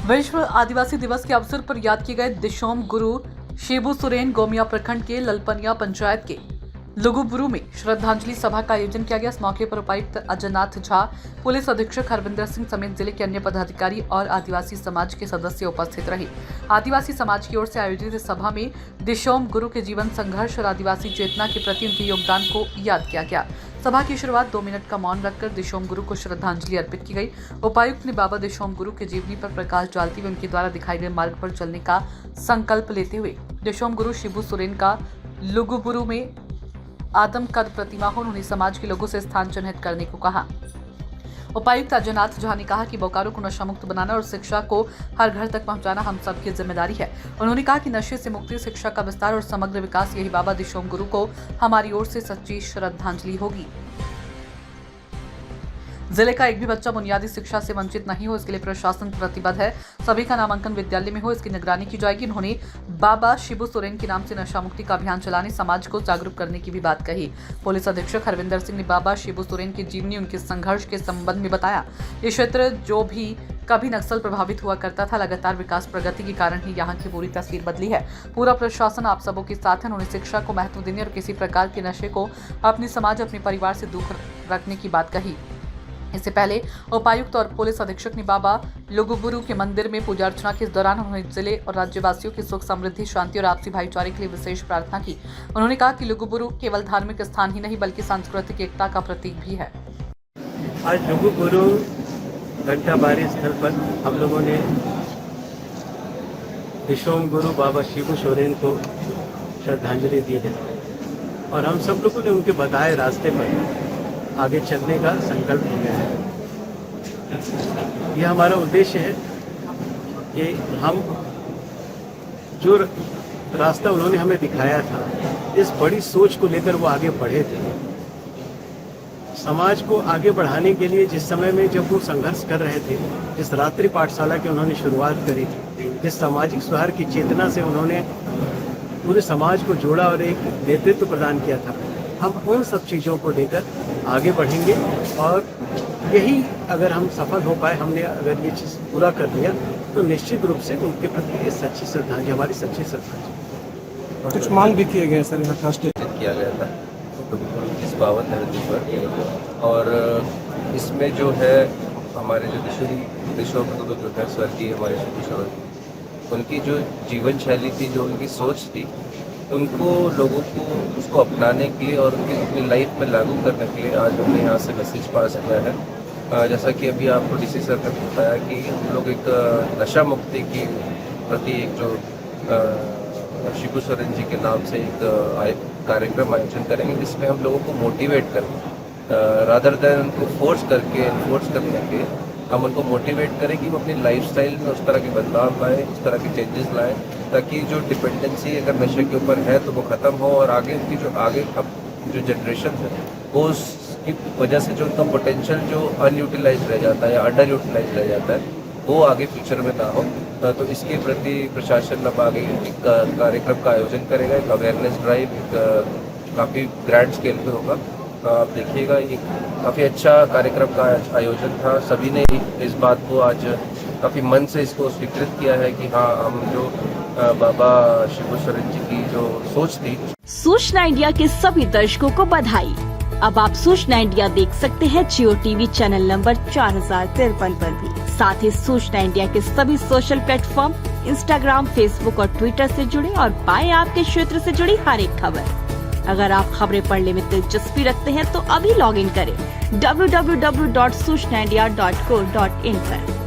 विश्व आदिवासी दिवस के अवसर पर याद किए गए दिशोम गुरु शिबू सोरेन गोमिया प्रखंड के ललपनिया पंचायत के लुगुबुरु में श्रद्धांजलि सभा का आयोजन किया गया। इस मौके पर उपायुक्त अजयनाथ झा, पुलिस अधीक्षक हरविंदर सिंह समेत जिले के अन्य पदाधिकारी और आदिवासी समाज के सदस्य उपस्थित रहे। आदिवासी समाज की ओर से आयोजित इस सभा में दिशोम गुरु के जीवन संघर्ष और आदिवासी चेतना के प्रति उनके योगदान को याद किया गया। सभा की शुरुआत 2 मिनट का मौन रखकर दिशोम गुरु को श्रद्धांजलि अर्पित की गई। उपायुक्त ने बाबा दिशोम गुरु के जीवनी पर प्रकाश डालते हुए उनके द्वारा दिखाए गए मार्ग पर चलने का संकल्प लेते हुए दिशोम गुरु शिबू सोरेन का लुगुबुरु में आदम कद प्रतिमा हो, उन्होंने समाज के लोगों से स्थान चिन्हित करने को कहा। उपायुक्त अजयनाथ झा ने कहा कि बोकारो को नशा मुक्त बनाना और शिक्षा को हर घर तक पहुंचाना हम सबकी जिम्मेदारी है। उन्होंने कहा कि नशे से मुक्ति, शिक्षा का विस्तार और समग्र विकास, यही बाबा दिशोम गुरु को हमारी ओर से सच्ची श्रद्धांजलि होगी। जिले का एक भी बच्चा बुनियादी शिक्षा से वंचित नहीं हो, इसके लिए प्रशासन प्रतिबद्ध है। सभी का नामांकन विद्यालय में हो, इसकी निगरानी की जाएगी। उन्होंने बाबा शिबू सोरेन के नाम से नशा मुक्ति का अभियान चलाने, समाज को जागरूक करने की भी बात कही। पुलिस अधीक्षक हरविंदर सिंह ने बाबा शिबू सोरेन की जीवनी, उनके संघर्ष के संबंध में बताया। ये क्षेत्र जो भी कभी नक्सल प्रभावित हुआ करता था, लगातार विकास प्रगति के कारण ही यहाँ की पूरी तस्वीर बदली है। पूरा प्रशासन आप सबों के साथ है। उन्होंने शिक्षा को महत्व देने और किसी प्रकार के नशे को अपने समाज, अपने परिवार से दूर रखने की बात कही। इससे पहले उपायुक्त और पुलिस अधीक्षक ने बाबा लुगुबुरु के मंदिर में पूजा अर्चना के दौरान उन्होंने जिले और राज्यवासियों की सुख, समृद्धि, शांति और आपसी भाईचारे के लिए विशेष प्रार्थना की। उन्होंने कहा कि लुगुबुरु केवल धार्मिक स्थान ही नहीं बल्कि सांस्कृतिक एकता का प्रतीक भी है। आज लुगुबुरु घंटाबारी स्थल पर हम लोगों ने दिशोम गुरु बाबा शिबू सोरेन को श्रद्धांजलि दी है और हम सब लोगों ने उनके बताए रास्ते पर आगे चलने का संकल्प लिया है। यह हमारा उद्देश्य है कि हम जो रास्ता उन्होंने हमें दिखाया था, इस बड़ी सोच को लेकर वो आगे बढ़े थे। समाज को आगे बढ़ाने के लिए जिस समय में जब वो संघर्ष कर रहे थे, इस रात्रि पाठशाला की उन्होंने शुरुआत करी थी, जिस सामाजिक सुधार की चेतना से उन्होंने पूरे समाज को जोड़ा और एक नेतृत्व प्रदान किया था, हम उन सब चीज़ों को लेकर आगे बढ़ेंगे और यही अगर हम सफल हो पाए, हमने अगर ये चीज़ पूरा कर लिया तो निश्चित रूप से उनके प्रति ये सच्ची श्रद्धांजलि, हमारी सच्ची श्रद्धांजलि। कुछ मांग भी किए गए सर, किया गया था इस पावन धरती पर और इसमें जो है हमारे जो दिशोम गुरु जो है स्वर्गीय हमारे शिबू सोरेन, उनकी जो जीवन शैली थी, जो उनकी सोच थी, उनको लोगों को उसको अपनाने के लिए और उनकी अपनी लाइफ में लागू करने के लिए आज हमने यहाँ से मैसेज पास किया है। जैसा कि अभी आपको डीसी सर ने बताया कि हम लोग एक नशा मुक्ति की प्रति एक जो शिबू सोरेन जी के नाम से एक कार्यक्रम आयोजन करेंगे, जिसमें हम लोगों को मोटिवेट करें रादर देन उनको फोर्स करने के हम उनको मोटिवेट करें कि वो अपनी लाइफस्टाइल में उस तरह के बदलाव लाएं, उस तरह के चेंजेस लाएं, ताकि जो डिपेंडेंसी अगर नशे के ऊपर है तो वो ख़त्म हो और आगे उनकी जो अब जो जनरेशन है वो उसकी वजह से जो उनका पोटेंशियल जो अनयूटिलाइज रह जाता है या अंडर यूटिलाइज रह जाता है वो आगे फ्यूचर में ना हो। तो इसके प्रति प्रशासन अब आगे एक कार्यक्रम का आयोजन करेगा, एक अवेयरनेस ड्राइव काफ़ी ग्रैंड स्केल पे होगा। आप देखिएगा, ये काफ़ी अच्छा कार्यक्रम का आयोजन था। सभी ने इस बात को आज काफ़ी मन से इसको स्वीकृत किया है कि हाँ, हम जो बाबा शिबू सोरेन जी की जो सोच थी। सूचना इंडिया के सभी दर्शकों को बधाई। अब आप सूचना इंडिया देख सकते हैं जियो टीवी चैनल नंबर 4053 पर भी। साथ ही सूचना इंडिया के सभी सोशल प्लेटफॉर्म इंस्टाग्राम, फेसबुक और ट्विटर से जुड़े और पाएं आपके क्षेत्र से जुड़ी हर एक खबर। अगर आप खबरें पढ़ने में दिलचस्पी रखते हैं तो अभी लॉग इन करें www.सूचनाindia.co.in पर।